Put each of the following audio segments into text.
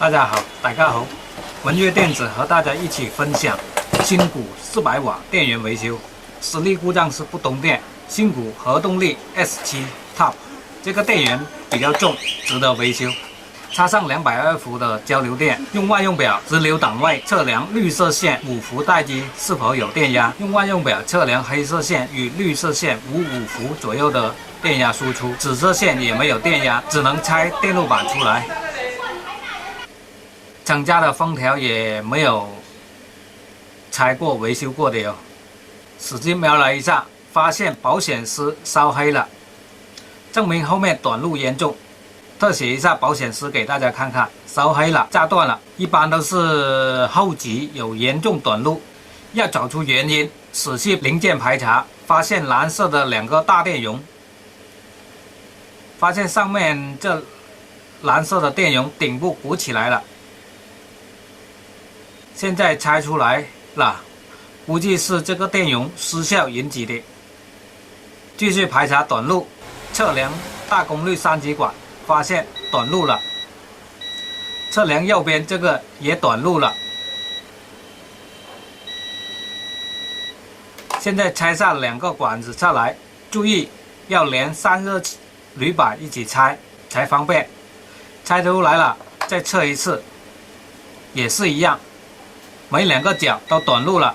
大家好，文悦电子和大家一起分享新谷400瓦电源维修，实力故障是不通电。新谷核动力 S7 Top 这个电源比较重，值得维修。插上220伏的交流电，用万用表直流档位测量绿色线5伏待机是否有电压，用万用表测量黑色线与绿色线55伏左右的电压输出，紫色线也没有电压，只能拆电路板出来。厂家的封条也没有拆过、维修过的哟。使劲瞄了一下，发现保险丝烧黑了，证明后面短路严重。特写一下保险丝给大家看看，烧黑了，炸断了，一般都是后级有严重短路，要找出原因，仔细零件排查，发现蓝色的2个大电容，发现上面这蓝色的电容顶部鼓起来了，现在拆出来了，估计是这个电容失效引起的。继续排查短路，测量大功率3极管。发现短路了，测量右边这个也短路了。现在拆下2个管子下来，注意要连散热铝板一起拆才方便。拆出来了再测一次，也是一样，每2个角都短路了，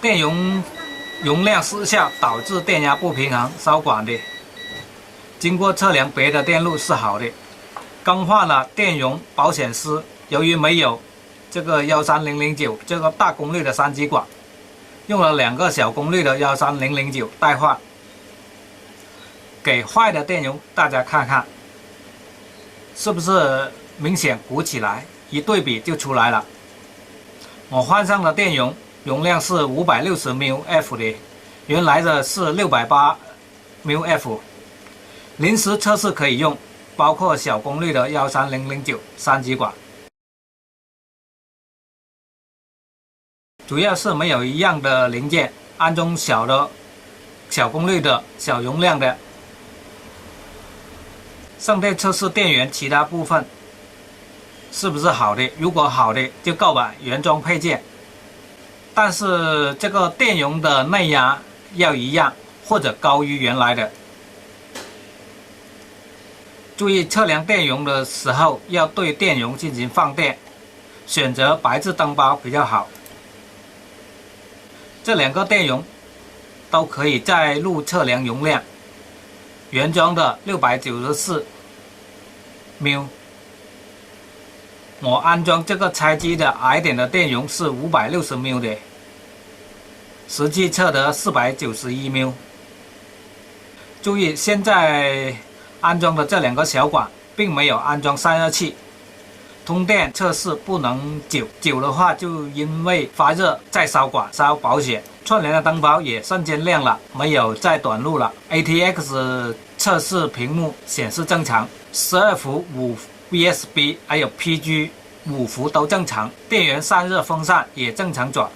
电容量失效导致电压不平衡烧管的。经过测量，别的电路是好的，更换了电容保险丝。由于没有这个13009这个大功率的3极管，用了2个小功率的13009代换。给坏的电容大家看看，是不是明显鼓起来？一对比就出来了。我换上了电容，容量是560 mF 的，原来的是680 mF。临时测试可以用，包括小功率的13009 3极管，主要是没有一样的零件，安装小功率的小容量的。上电测试电源其他部分是不是好的，如果好的就购买原装配件，但是这个电容的内压要一样或者高于原来的。注意测量电容的时候要对电容进行放电，选择白炽灯包比较好。这2个电容都可以在路测量容量，原装的694 μ。我安装这个拆机的矮点的电容是560 μ的，实际测得491 μ。注意现在安装的这2个小管并没有安装散热器，通电测试不能久的话就因为发热再烧管烧保险。串联的灯泡也瞬间亮了，没有再短路了。ATX 测试屏幕显示正常，12伏5 VSB 还有 PG 5伏都正常，电源散热风扇也正常转。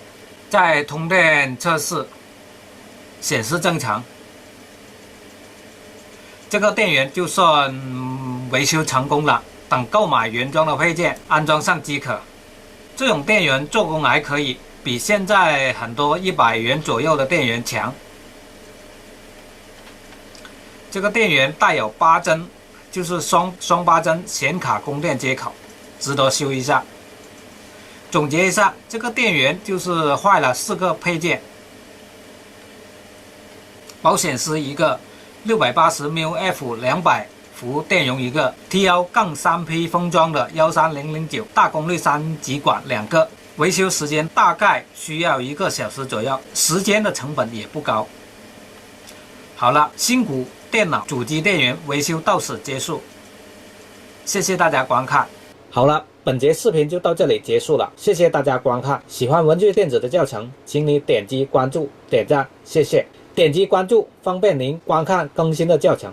在通电测试显示正常。这个电源就算维修成功了，等购买原装的配件安装上即可。这种电源做工还可以，比现在很多100元左右的电源强。这个电源带有8针，就是双8针显卡供电接口，值得修一下。总结一下，这个电源就是坏了4个配件，保险丝1个。680 mF 200伏电容1个 ，TL-3P 封装的13009大功率3极管2个，维修时间大概需要1个小时左右，时间的成本也不高。好了，新谷电脑主机电源维修到此结束，谢谢大家观看。好了，本节视频就到这里结束了，谢谢大家观看。喜欢文具电子的教程，请你点击关注、点赞，谢谢。点击关注，方便您观看更新的教程。